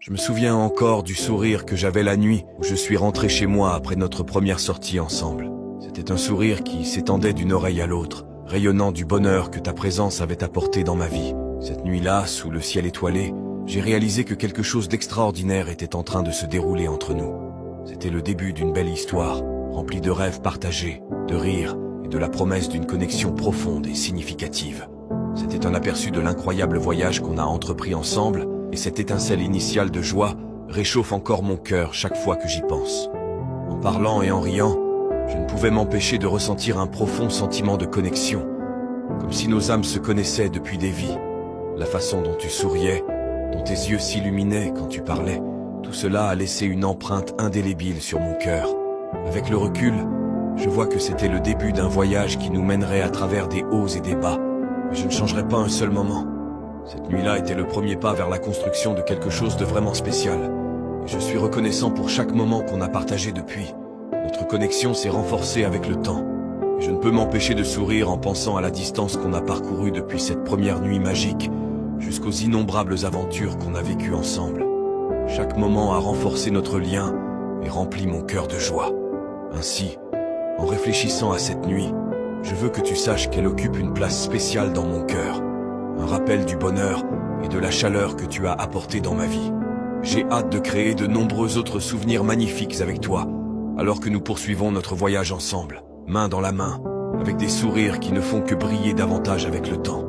Je me souviens encore du sourire que j'avais la nuit où je suis rentré chez moi après notre première sortie ensemble. C'était un sourire qui s'étendait d'une oreille à l'autre, rayonnant du bonheur que ta présence avait apporté dans ma vie. Cette nuit-là, sous le ciel étoilé, j'ai réalisé que quelque chose d'extraordinaire était en train de se dérouler entre nous. C'était le début d'une belle histoire, remplie de rêves partagés, de rires et de la promesse d'une connexion profonde et significative. C'était un aperçu de l'incroyable voyage qu'on a entrepris ensemble, et cette étincelle initiale de joie réchauffe encore mon cœur chaque fois que j'y pense. En parlant et en riant, je ne pouvais m'empêcher de ressentir un profond sentiment de connexion, comme si nos âmes se connaissaient depuis des vies. La façon dont tu souriais, dont tes yeux s'illuminaient quand tu parlais, tout cela a laissé une empreinte indélébile sur mon cœur. Avec le recul, je vois que c'était le début d'un voyage qui nous mènerait à travers des hauts et des bas, mais je ne changerai pas un seul moment. Cette nuit-là était le premier pas vers la construction de quelque chose de vraiment spécial. Et je suis reconnaissant pour chaque moment qu'on a partagé depuis. Notre connexion s'est renforcée avec le temps. Et je ne peux m'empêcher de sourire en pensant à la distance qu'on a parcourue depuis cette première nuit magique, jusqu'aux innombrables aventures qu'on a vécues ensemble. Chaque moment a renforcé notre lien et rempli mon cœur de joie. Ainsi, en réfléchissant à cette nuit, je veux que tu saches qu'elle occupe une place spéciale dans mon cœur. Un rappel du bonheur et de la chaleur que tu as apporté dans ma vie. J'ai hâte de créer de nombreux autres souvenirs magnifiques avec toi, alors que nous poursuivons notre voyage ensemble, main dans la main, avec des sourires qui ne font que briller davantage avec le temps.